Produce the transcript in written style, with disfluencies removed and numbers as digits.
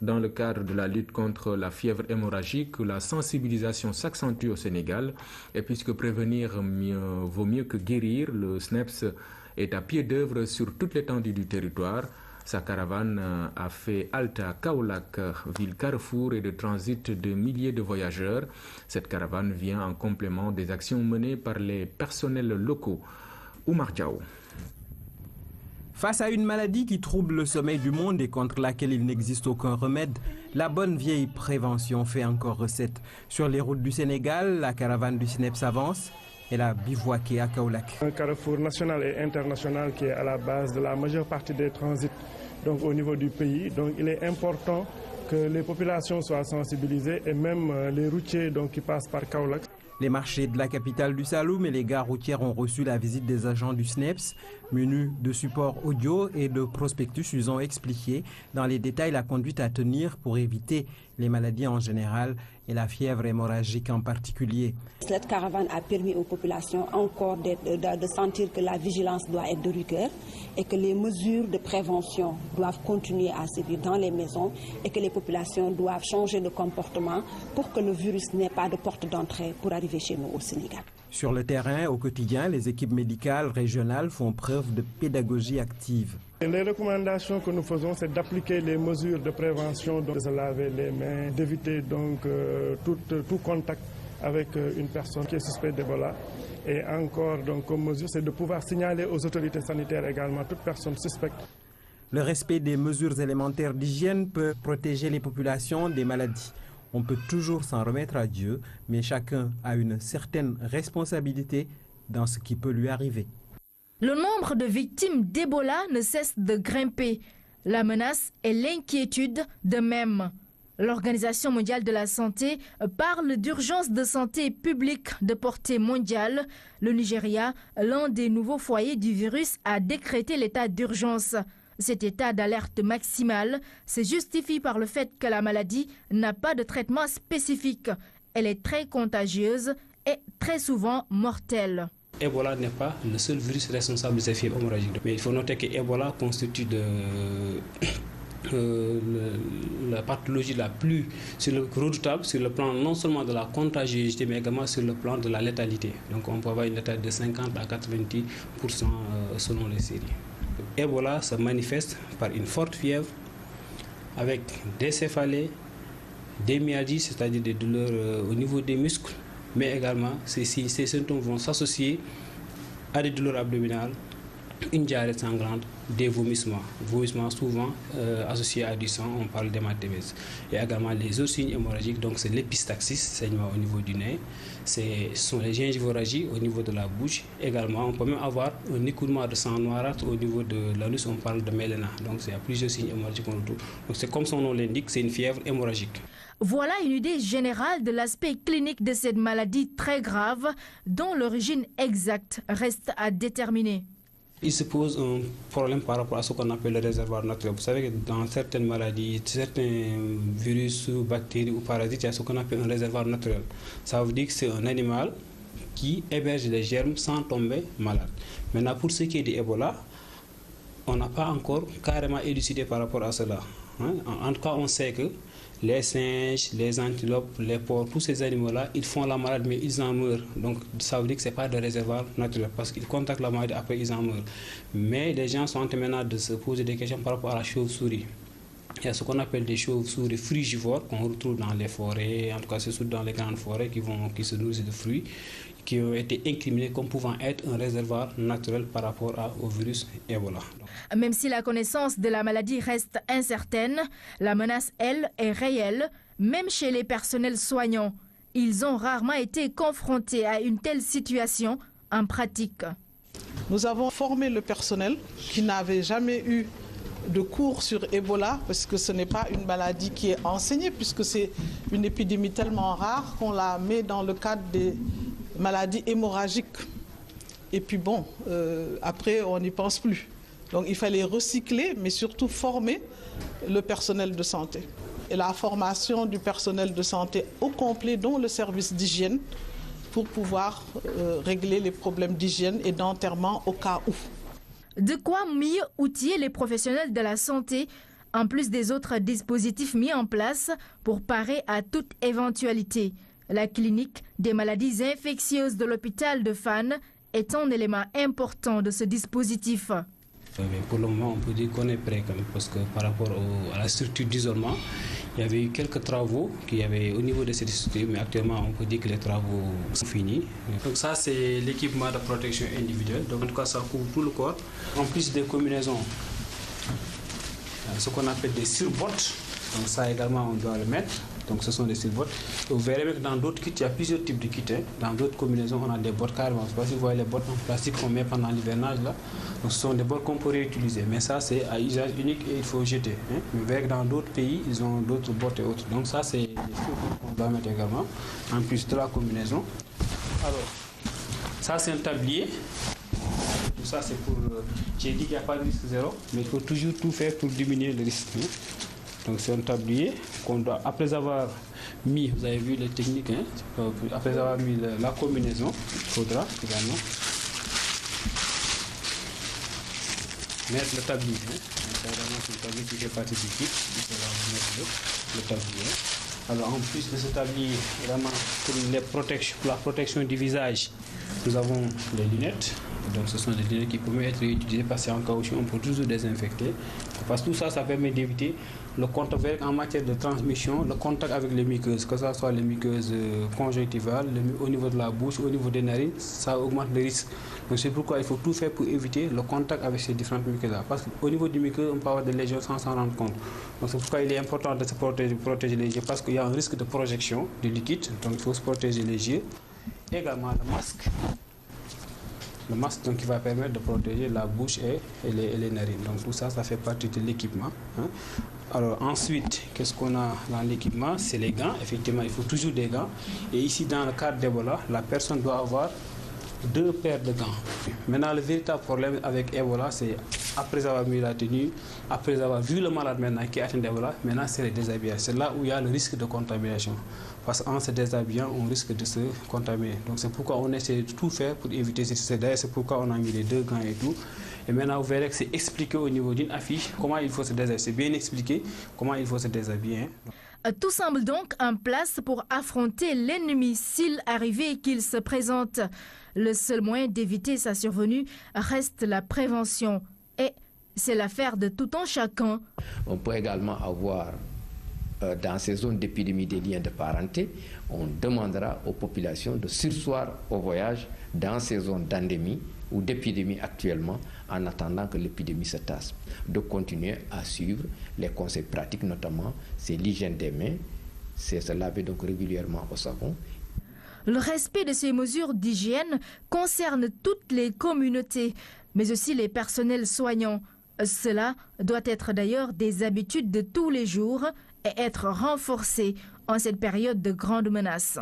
Dans le cadre de la lutte contre la fièvre hémorragique, la sensibilisation s'accentue au Sénégal. Et puisque prévenir vaut mieux que guérir, le SNEPS est à pied d'œuvre sur toute l'étendue du territoire. Sa caravane a fait halte à Kaolack, ville carrefour et de transit de milliers de voyageurs. Cette caravane vient en complément des actions menées par les personnels locaux. Oumar Diaw. Face à une maladie qui trouble le sommeil du monde et contre laquelle il n'existe aucun remède, la bonne vieille prévention fait encore recette. Sur les routes du Sénégal, la caravane du SNEPS avance. Elle a bivouaqué à Kaolack. Un carrefour national et international qui est à la base de la majeure partie des transits donc au niveau du pays. Donc il est important que les populations soient sensibilisées et même les routiers donc, qui passent par Kaolack. Les marchés de la capitale du Saloum et les gares routières ont reçu la visite des agents du SNEPS. Menus de support audio et de prospectus, ils ont expliqué dans les détails la conduite à tenir pour éviter les maladies en général et la fièvre hémorragique en particulier. Cette caravane a permis aux populations encore de sentir que la vigilance doit être de rigueur et que les mesures de prévention doivent continuer à se vivre dans les maisons et que les populations doivent changer de comportement pour que le virus n'ait pas de porte d'entrée pour arriver chez nous au Sénégal. Sur le terrain, au quotidien, les équipes médicales régionales font preuve de pédagogie active. Les recommandations que nous faisons, c'est d'appliquer les mesures de prévention, de se laver les mains, d'éviter donc tout contact avec une personne qui est suspecte d'Ebola. Et encore, donc, comme mesure, c'est de pouvoir signaler aux autorités sanitaires également toute personne suspecte. Le respect des mesures élémentaires d'hygiène peut protéger les populations des maladies. On peut toujours s'en remettre à Dieu, mais chacun a une certaine responsabilité dans ce qui peut lui arriver. Le nombre de victimes d'Ebola ne cesse de grimper. La menace et l'inquiétude de même. L'Organisation mondiale de la santé parle d'urgence de santé publique de portée mondiale. Le Nigeria, l'un des nouveaux foyers du virus, a décrété l'état d'urgence. Cet état d'alerte maximale se justifie par le fait que la maladie n'a pas de traitement spécifique. Elle est très contagieuse et très souvent mortelle. Ebola n'est pas le seul virus responsable de ces fièvres hémorragiques. Mais il faut noter que Ebola constitue la pathologie la plus redoutable sur le plan non seulement de la contagiosité mais également sur le plan de la létalité. Donc on peut avoir une létalité de 50 à 90% selon les séries. Ebola se manifeste par une forte fièvre avec des céphalées, des myalgies, c'est-à-dire des douleurs au niveau des muscles, mais également ces symptômes vont s'associer à des douleurs abdominales, une diarrhée sanglante, des vomissements souvent associés à du sang, on parle d'hématémèse. Et également les autres signes hémorragiques, donc c'est l'épistaxis, saignement au niveau du nez, ce sont les gingivorragies au niveau de la bouche. Également, on peut même avoir un écoulement de sang noirâtre au niveau de l'anus, on parle de méléna. Donc il y a plusieurs signes hémorragiques qu'on retrouve. Donc c'est comme son nom l'indique, c'est une fièvre hémorragique. Voilà une idée générale de l'aspect clinique de cette maladie très grave dont l'origine exacte reste à déterminer. Il se pose un problème par rapport à ce qu'on appelle le réservoir naturel. Vous savez que dans certaines maladies, certains virus, bactéries ou parasites, il y a ce qu'on appelle un réservoir naturel. Ça veut dire que c'est un animal qui héberge des germes sans tomber malade. Maintenant, pour ce qui est d'Ebola, on n'a pas encore carrément élucidé par rapport à cela. En tout cas, on sait que les singes, les antilopes, les porcs, tous ces animaux-là, ils font la maladie, mais ils en meurent. Donc ça veut dire que ce n'est pas de réservoir naturel, parce qu'ils contactent la maladie, après ils en meurent. Mais les gens sont en train maintenant de se poser des questions par rapport à la chauve-souris. Il y a ce qu'on appelle des chauves-souris frugivores qu'on retrouve dans les forêts, en tout cas c'est surtout dans les grandes forêts qui se nourrissent de fruits, qui ont été incriminés comme pouvant être un réservoir naturel par rapport au virus Ebola. Même si la connaissance de la maladie reste incertaine, la menace, elle, est réelle, même chez les personnels soignants. Ils ont rarement été confrontés à une telle situation en pratique. Nous avons formé le personnel qui n'avait jamais eu de cours sur Ebola, parce que ce n'est pas une maladie qui est enseignée, puisque c'est une épidémie tellement rare qu'on la met dans le cadre des maladies hémorragiques. Et puis bon, après on n'y pense plus. Donc il fallait recycler, mais surtout former le personnel de santé. Et la formation du personnel de santé au complet, dont le service d'hygiène, pour pouvoir régler les problèmes d'hygiène et d'enterrement au cas où. De quoi mieux outiller les professionnels de la santé en plus des autres dispositifs mis en place pour parer à toute éventualité. La clinique des maladies infectieuses de l'hôpital de Fann est un élément important de ce dispositif. Mais pour le moment, on peut dire qu'on est prêt quand même, parce que par rapport à la structure d'isolement, il y avait eu quelques travaux qu'il y avait au niveau de cette structure, mais actuellement on peut dire que les travaux sont finis. Donc ça c'est l'équipement de protection individuelle, donc en tout cas ça couvre tout le corps, en plus des combinaisons, ce qu'on appelle des surbottes, donc ça également on doit le mettre. Donc ce sont des surbottes. Vous verrez que dans d'autres kits, il y a plusieurs types de kits. Dans d'autres combinaisons, on a des bottes carrément. Je ne sais pas si vous voyez les bottes en plastique qu'on met pendant l'hivernage là. Donc ce sont des bottes qu'on peut réutiliser. Mais ça, c'est à usage unique et il faut jeter. Mais vous verrez que dans d'autres pays, ils ont d'autres bottes et autres. Donc ça, c'est des surbottes qu'on doit mettre également. En plus de la combinaison. Alors, ça, c'est un tablier. Tout ça, c'est pour... J'ai dit qu'il n'y a pas de risque zéro, mais il faut toujours tout faire pour diminuer le risque. Donc c'est un tablier qu'on doit, après avoir mis, vous avez vu les techniques, après avoir mis la combinaison, il faudra également mettre le tablier. C'est le tablier qui fait partie du kit, il faudra mettre le tablier. Alors en plus de ce tablier, vraiment pour la protection du visage, nous avons les lunettes. Donc ce sont des lunettes qui peuvent être utilisées parce qu'en caoutchouc, on peut toujours désinfecter. Parce que tout ça, ça permet d'éviter le contact en matière de transmission, le contact avec les muqueuses, que ce soit les muqueuses conjonctivales, au niveau de la bouche, au niveau des narines, ça augmente le risque. Donc c'est pourquoi il faut tout faire pour éviter le contact avec ces différentes muqueuses-là. Parce qu'au niveau du muqueuse, on peut avoir des lésions sans s'en rendre compte. Donc c'est pourquoi il est important de se protéger les yeux, parce qu'il y a un risque de projection du liquide, donc il faut se protéger les yeux. Également le masque. Le masque donc, qui va permettre de protéger la bouche et les narines. Donc tout ça, ça fait partie de l'équipement. Alors ensuite, qu'est-ce qu'on a dans l'équipement? C'est les gants. Effectivement, il faut toujours des gants. Et ici, dans le cadre d'Ebola, la personne doit avoir 2 paires de gants. Maintenant, le véritable problème avec Ebola, c'est après avoir mis la tenue, après avoir vu le malade maintenant qui est atteint d'Ebola, maintenant c'est les déshabillés. C'est là où il y a le risque de contamination. Parce qu'en se déshabillant, on risque de se contaminer. Donc c'est pourquoi on essaie de tout faire pour éviter ces dégâts. C'est pourquoi on a mis les 2 gants et tout. Et maintenant, vous verrez que c'est expliqué au niveau d'une affiche comment il faut se déshabiller. C'est bien expliqué comment il faut se déshabiller. Tout semble donc en place pour affronter l'ennemi s'il arrivait qu'il se présente. Le seul moyen d'éviter sa survenue reste la prévention. Et c'est l'affaire de tout un chacun. On peut également avoir, dans ces zones d'épidémie des liens de parenté, on demandera aux populations de surseoir au voyage dans ces zones d'endémie ou d'épidémie actuellement, en attendant que l'épidémie se tasse. De continuer à suivre les conseils pratiques, notamment c'est l'hygiène des mains, c'est se laver donc régulièrement au savon. Le respect de ces mesures d'hygiène concerne toutes les communautés, mais aussi les personnels soignants. Cela doit être d'ailleurs des habitudes de tous les jours et être renforcé en cette période de grande menace.